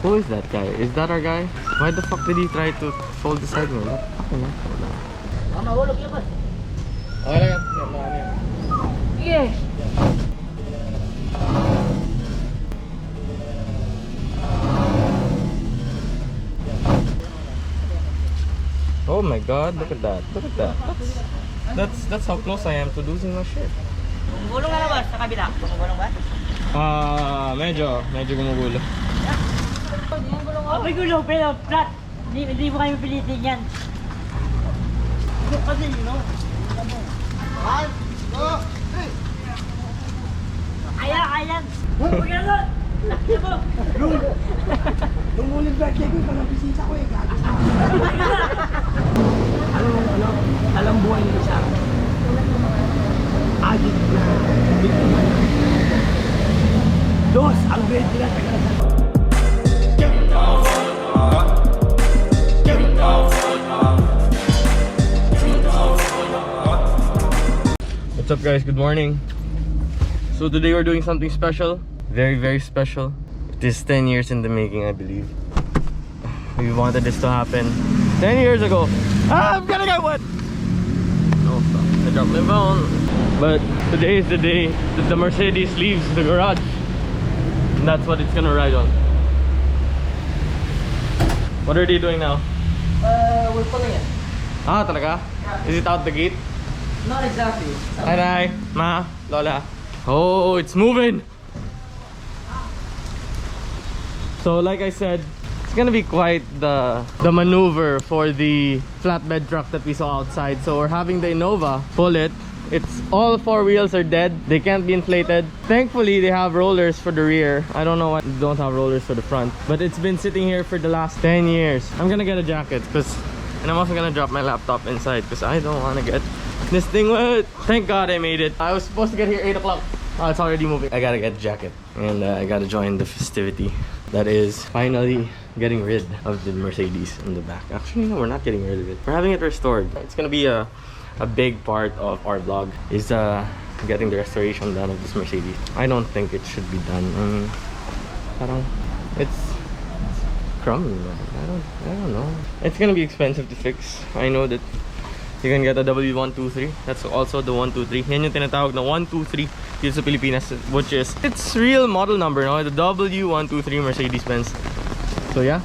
Who is that guy? Is that our guy? Why the fuck did he try to fold the side mirror? Mahulog yan, boss. Okay lang yan. Sige. Oh my god, look at that. Look at that. That's how close I am to losing my shit. Gumulong na boss, sa kabila. Gumulong ba? Medyo gumugulo. May gulo, pero flat. Hindi mo kayo pilitin yan. Kasi, you know. 1, 2, 3. Ayan. Huwag ka na! Nung uling birthday ko, parang bisita ko eh, gago. Alam buhay nila sa akin. Agit na. Dos, ang birthday nila, taga na sa... What's up guys, good morning. So today we're doing something special. Very special. It is 10 years in the making, I believe. We wanted this to happen 10 years ago. I'm gonna get wet! No, stop. I dropped my phone. But today is the day that the Mercedes leaves the garage. And that's what it's gonna ride on. What are they doing now? We're pulling it. Ah, talaga? Is it out the gate? Not exactly. Hi, Ma, Lola. Oh, it's moving! So like I said, it's gonna be quite the maneuver for the flatbed truck that we saw outside. So we're having the Innova pull it. It's all 4 wheels are dead. They can't be inflated. Thankfully, they have rollers for the rear. I don't know why they don't have rollers for the front. But it's been sitting here for the last 10 years. I'm gonna get a jacket and I'm also gonna drop my laptop inside because I don't wanna get this thing wet. Thank God I made it. I was supposed to get here 8 o'clock. Oh, it's already moving. I gotta get a jacket and I gotta join the festivity. That is finally getting rid of the Mercedes in the back. Actually, no, we're not getting rid of it. We're having it restored. It's gonna be a big part of our vlog is getting the restoration done of this Mercedes. I don't think it should be done. Parang it's crummy. I don't know. It's gonna be expensive to fix. I know that you can get a W123. That's also the 123. Yan yung tinatawag na 123 dito sa Pilipinas, which is its real model number, no? The W123 Mercedes-Benz. So yeah.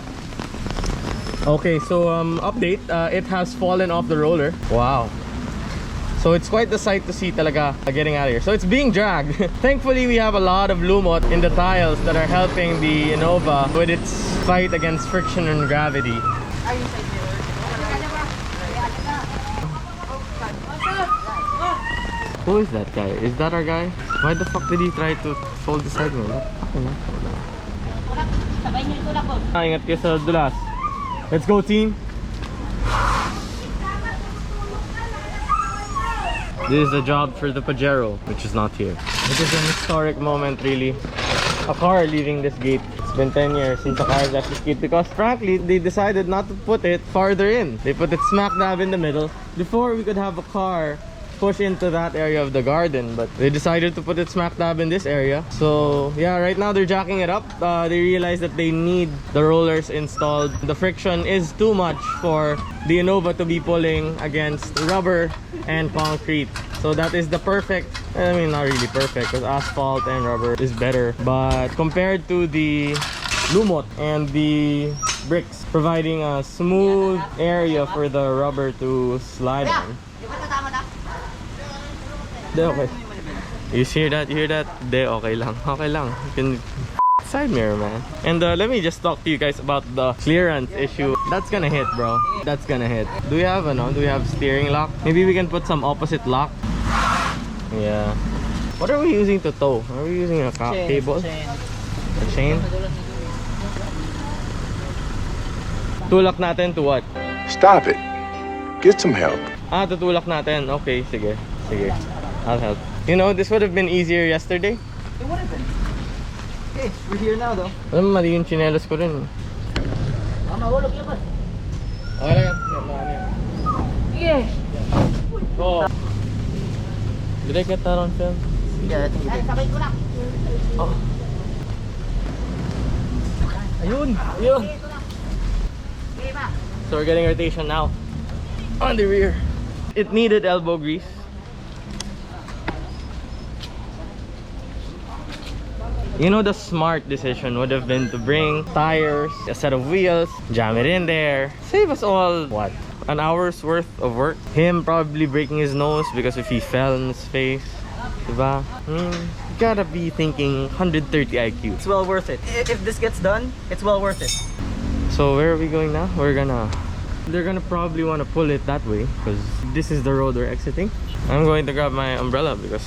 Okay, so update. It has fallen off the roller. Wow. So it's quite the sight to see talaga getting out of here. So it's being dragged. Thankfully, we have a lot of lumot in the tiles that are helping the Innova with its fight against friction and gravity. Who is that guy? Is that our guy? Why the fuck did he try to fold the side mirror? Ingat kayo sa dulas. Let's go, team! This is a job for the Pajero, which is not here. It is an historic moment, really. A car leaving this gate. It's been 10 years since a car left this gate because frankly, they decided not to put it farther in. They put it smack dab in the middle. Before, we could have a car push into that area of the garden, but they decided to put it smack dab in this area. So yeah, right now they're jacking it up. They realize that they need the rollers installed. The friction is too much for the Innova to be pulling against rubber and concrete. So that is the perfect, I mean not really perfect because asphalt and rubber is better, but compared to the lumot and the bricks, providing a smooth area for the rubber to slide on. Okay. You hear that? You hear that? De, okay lang. Okay lang. You can side mirror, man. And let me just talk to you guys about the clearance issue. That's gonna hit, bro. That's gonna hit. Do we have do we have steering lock? Maybe we can put some opposite lock. Yeah. What are we using to tow? Are we using a cable? A chain? Tulak natin to what? Stop it. Get some help. Ah, tutulak natin. Okay, sige. Sige. I'll help. You know, this would have been easier yesterday. It would have been. Okay, we're here now though. Alam mo, mali yung chinelas ko rin. Mahulog yan, boss. Okay lang yan. Sige. Oh. Did I get that on film? Yeah, I think you did. Sabay ko lang. Oh. Ayun. Yun. So we're getting rotation now on the rear. It needed elbow grease. You know, the smart decision would have been to bring tires, a set of wheels, jam it in there, save us all, what, an hour's worth of work? Him probably breaking his nose because if he fell in his face, diba? You gotta be thinking 130 IQ. It's well worth it. If this gets done, it's well worth it. So where are we going now? They're gonna probably want to pull it that way because this is the road we're exiting. I'm going to grab my umbrella because,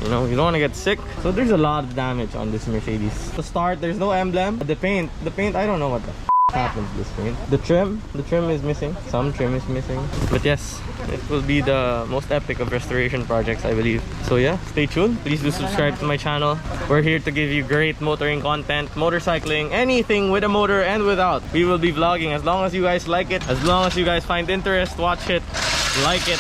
you know, you don't want to get sick. So there's a lot of damage on this Mercedes. To start, there's no emblem. The paint, I don't know what the happened to this paint. The trim is missing. Some trim is missing. But yes, it will be the most epic of restoration projects, I believe. So yeah, stay tuned. Please do subscribe to my channel. We're here to give you great motoring content, motorcycling, anything with a motor and without. We will be vlogging as long as you guys like it, as long as you guys find interest, watch it, like it,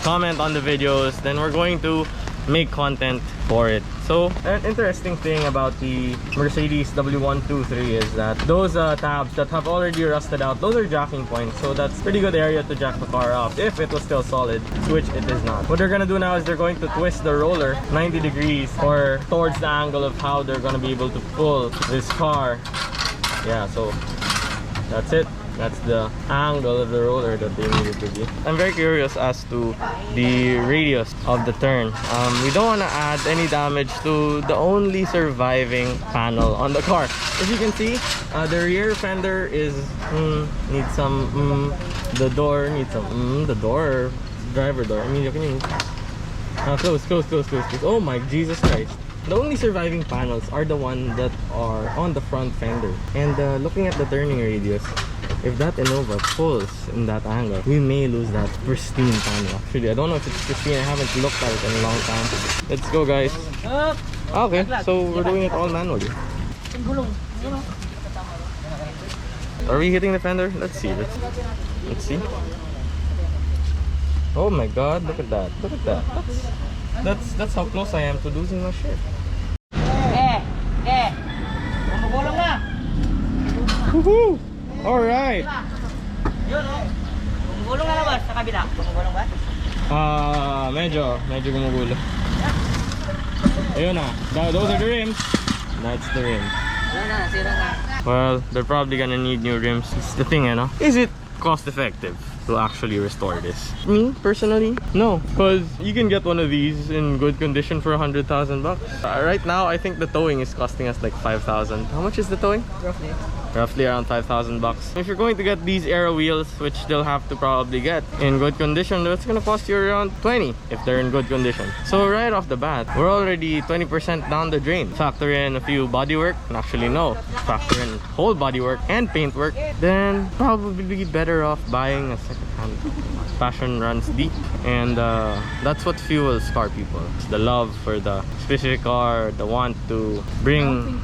comment on the videos, then we're going to make content for it. So an interesting thing about the Mercedes W123 is that those tabs that have already rusted out, those are jacking points, so that's pretty good area to jack the car off if it was still solid, which it is not. What they're gonna do now is they're going to twist the roller 90 degrees or towards the angle of how they're gonna be able to pull this car. Yeah, so that's it. That's the angle of the roller that they needed to be. I'm very curious as to the radius of the turn. We don't want to add any damage to the only surviving panel on the car. As you can see, the rear fender is needs some the door needs some the door, driver door. I mean, you can close. Oh my Jesus Christ. The only surviving panels are the ones that are on the front fender. And looking at the turning radius, if that Innova pulls in that angle, we may lose that pristine panel. Actually, I don't know if it's pristine. I haven't looked at it in a long time. Let's go, guys. Okay, so we're doing it all manually. Are we hitting the fender? Let's see. Let's see. Oh my God! Look at that! Look at that! That's how close I am to losing my shit. Gumugulong na. Woohoo! All right. Yun oh. Gumugulong na labas sa kabila. Gumugulong ba? Medyo gumugulo. Ayun na. Those are the rims. That's the rims. Sira na. Well, they're probably gonna need new rims. It's the thing, you know. Is it cost effective to actually restore this? Me personally, no, because you can get one of these in good condition for 100,000 bucks. Right now I think the towing is costing us like 5,000. How much is the towing? Roughly around 5,000 bucks. If you're going to get these aero wheels, which they'll have to probably get in good condition, that's gonna cost you around 20 if they're in good condition. So right off the bat, we're already 20% down the drain. Factor in a few bodywork, actually no, factor in whole bodywork and paint work, then probably better off buying a second-hand. Passion runs deep, and that's what fuels car people. It's the love for the specific car, the want to bring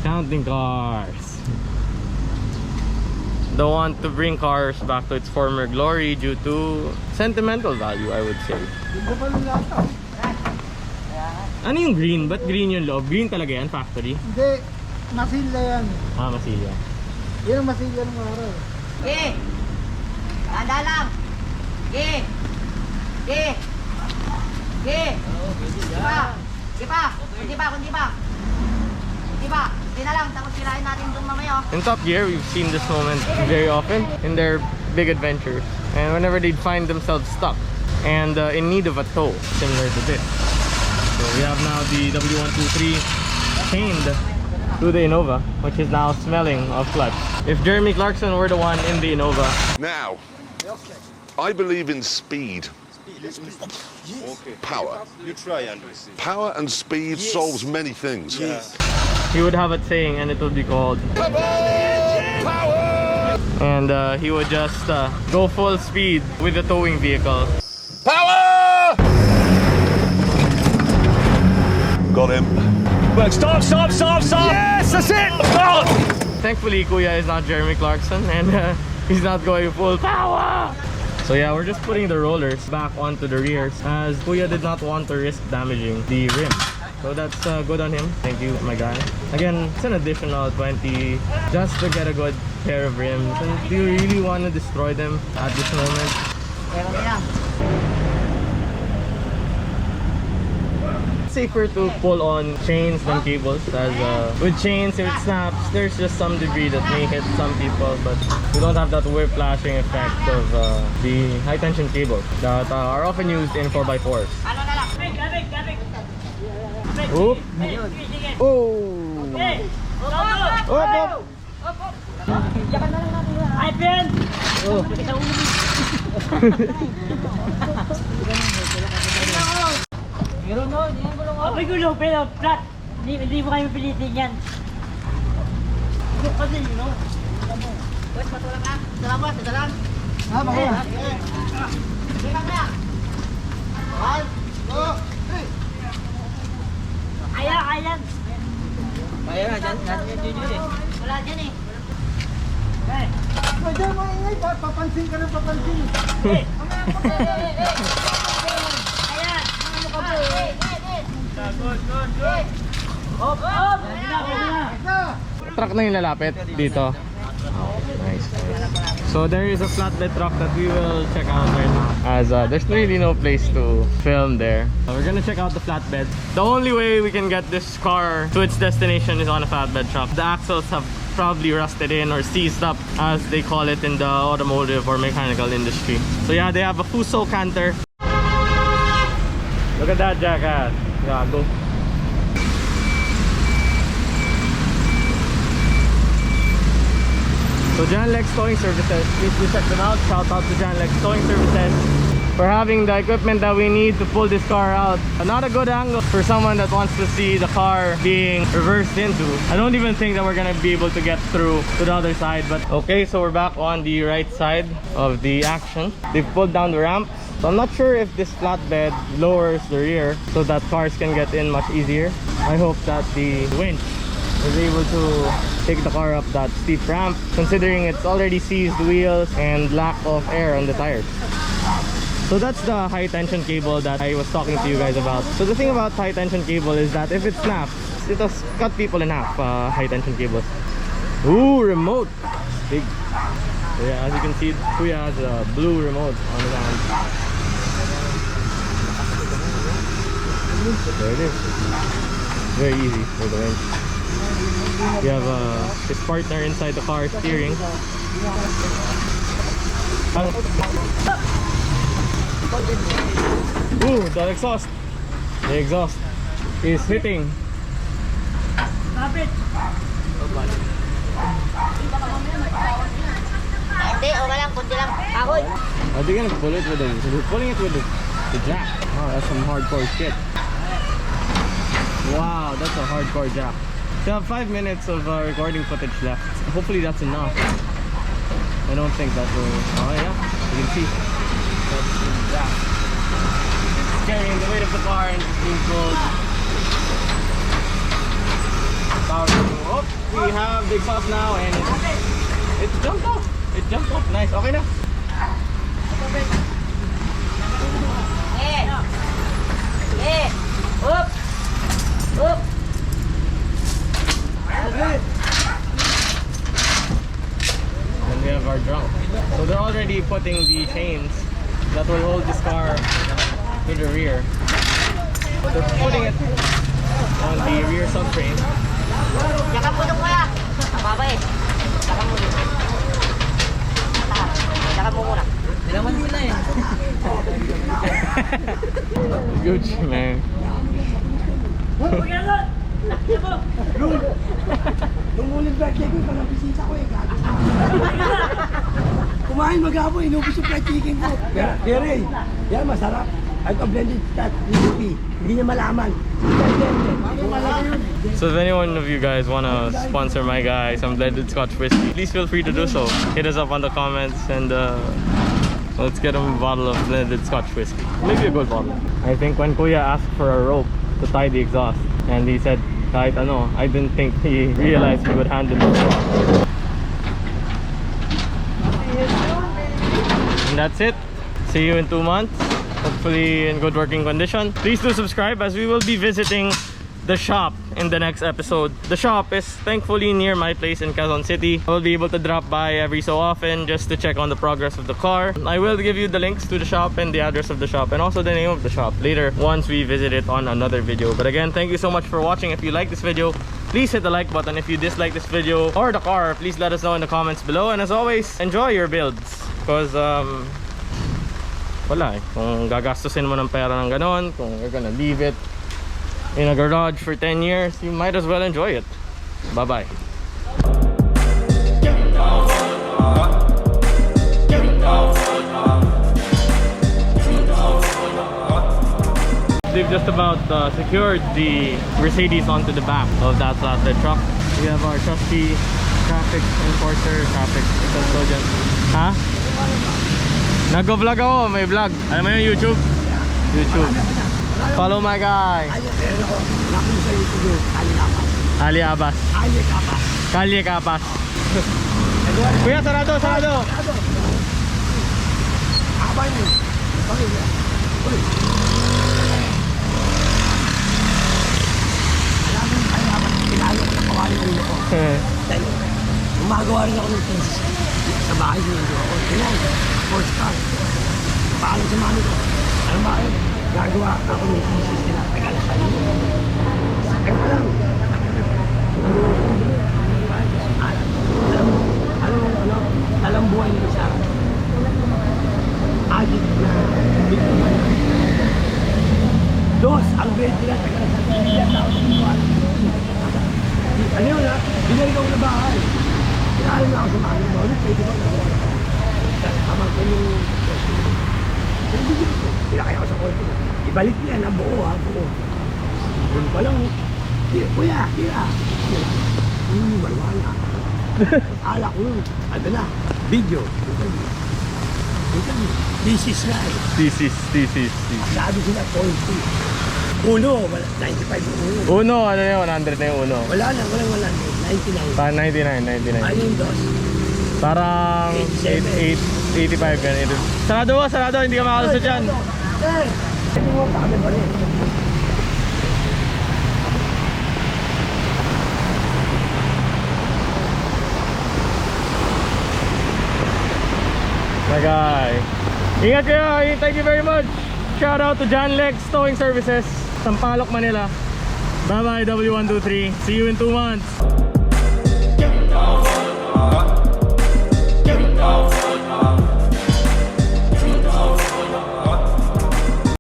counting cars. The want to bring cars back to its former glory due to sentimental value, I would say. Ano yung green? Ba't green yung loob? Green talaga yan, factory? Hindi, masilya yan. Masilya. Yan ang masilya ng araw. Ge! Tanda lang! Ge! Ge! Ge! Kundi pa! Hindi na lang, tapos sirain natin itong mamaya. In Top Gear, we've seen this moment very often in their big adventures. And whenever they'd find themselves stuck and in need of a tow, similar to this. So we have now the W123 chained to the Innova, which is now smelling of clutch. If Jeremy Clarkson were the one in the Innova. Now, I believe in speed. Power. You try, Andrew. Power and speed solves many things. He would have a saying, and it would be called Power! and he would just go full speed with the towing vehicle. Power! Got him. Well, stop! Yes, that's it! Stop! Thankfully, Kuya is not Jeremy Clarkson, and he's not going full power. So yeah, we're just putting the rollers back onto the rears as Kuya did not want to risk damaging the rim. So that's good on him. Thank you, my guy. Again, it's an additional 20 just to get a good pair of rims. And do you really want to destroy them at this moment? Meron yan. Safer to pull on chains than cables, as with chains, if it snaps, there's just some debris that may hit some people, but you don't have that whiplashing effect of the high tension cables that are often used in 4x4s. Ano na lang? Oop. Oh. Op, op. Ay, Ben! Oh. Meron no, hindi ang gulong. Abay gulo, pero flat. Hindi mo kayo pilitin yan. Kasi yun, no? Boss, patulang ka. Salamat, salamat. Ah, bakit? Sige lang na. 1, 2, 3. Kaya, kaya. Kaya na, dyan eh. Wala dyan eh. Pwede mo ingay, papansin ka ng papansin. Ayan. Ano ka ba? Good. Hop, hop. Truck na yung lalapit dito. Nice. So there is a flatbed truck that we will check out right now, as there's really no place to film there. So we're gonna check out the flatbed. The only way we can get this car to its destination is on a flatbed truck. The axles have probably rusted in or seized up, as they call it in the automotive or mechanical industry. So yeah, they have a Fuso canter. Look at that jackass. Gago. So Janlex Towing Services, please do check them out. Shout out to Janlex Towing Services for having the equipment that we need to pull this car out. Not a good angle for someone that wants to see the car being reversed into. I don't even think that we're gonna be able to get through to the other side. But okay, so we're back on the right side of the action. They've pulled down the ramps. So I'm not sure if this flatbed lowers the rear so that cars can get in much easier. I hope that the winch is able to take the car up that steep ramp, considering it's already seized wheels and lack of air on the tires. So that's the high tension cable that I was talking to you guys about. So the thing about high tension cable is that if it snaps, it will cut people in half. High tension cables. Ooh, remote. Big. So yeah, as you can see, Kuya has a blue remote on his hand. There it is. Very easy for the winch. We have his partner inside the car steering. Ooh, the exhaust. The exhaust is hitting. Kapit. Hindi, okay lang, kunti lang. Kahoy. Are they gonna pull it with the? We're pulling it with the jack. Oh, that's some hardcore shit. Wow, that's a hardcore jack. We have 5 minutes of recording footage left. Hopefully that's enough. I don't think that will. Oh yeah, you can see. That's the jack. It's carrying the weight of the car and it's being pulled. Oh, we have the exhaust now and it jumped off. It jumped off. Nice. Okay na. Up. Up. And we have our drum. So they're already putting the chains that will hold this car to the rear. So they're putting it on the rear subframe. Yakan mo nung kaya. Mababa eh. Yakan mo nung. Yakan mo muna. Nilaman sila eh. Gucci, man. Nung muling birthday ko, parang bisita ko eh, gago. Kumain mag-apo, inubos yung fried chicken ko. Pero eh, yan masarap. Ito blended fat, recipe. Hindi niya malaman. So if any one of you guys want to sponsor my guy some blended Scotch whiskey, please feel free to do so. Hit us up on the comments and let's get him a bottle of blended Scotch whiskey. Maybe a good bottle. I think when Kuya asked for a rope to tie the exhaust, and he said, kahit ano, I didn't think he realized he would handle it wrong. And that's it. See you in 2 months. Hopefully in good working condition. Please do subscribe, as we will be visiting the shop in the next episode. The shop is thankfully near my place in Quezon City. I will be able to drop by every so often just to check on the progress of the car. I will give you the links to the shop and the address of the shop and also the name of the shop later once we visit it on another video. But again, thank you so much for watching. If you like this video, please hit the like button. If you dislike this video or the car, please let us know in the comments below. And as always, enjoy your builds because wala eh. Kung gagastusin mo ng pera ng ganon, kung you're gonna leave it in a garage for 10 years, you might as well enjoy it. Bye bye. They've just about secured the Mercedes onto the back of that flatbed truck. We have our trusty traffic enforcer, traffic custodian. Ha? Nag-vlog ako, may vlog. Alam mo yung YouTube? YouTube. Follow my guy. Ali Abbas. Kalye Kapas. Kuya, sarado, sarado. Gumagawa rin ako ng thesis sa bahay ko yung ako. Kailan, sports car. Paalam sa mami ko. Alam ba kayo? Gagawa ako ng thesis nila. Tagala sa iyo. Sakay pa lang. Alam buhay nila sa akin. Agit na. Dos, ang grade nila. Tagala sa iyo. Ano yun ha? Binalik ako na bahay. Pinaalam na ako sa mami mo. Pwede ba na? Tamang ko yung... Pinakaya ako sa korte. Ibalik niya na buo ha, buo. Doon pa lang. Kuya, kira. Malwala. Alak ko yun. Ano na? Video. Thesis na eh. Thesis. Sabi sila, 0.2. Uno, 95 yung uno. Uno, ano yun? 100 na yung uno. Wala na, walang 99. Pa 99. Ano yung dos? Parang 85 yan. Sarado, hindi ka makalusot dyan. Sir! Ito mo, kami pa rin. Nagay. Ingat kayo. Thank you very much. Shout out to Janlex Towing Services, Sampaloc, Manila. Bye bye W123. See you in 2 months.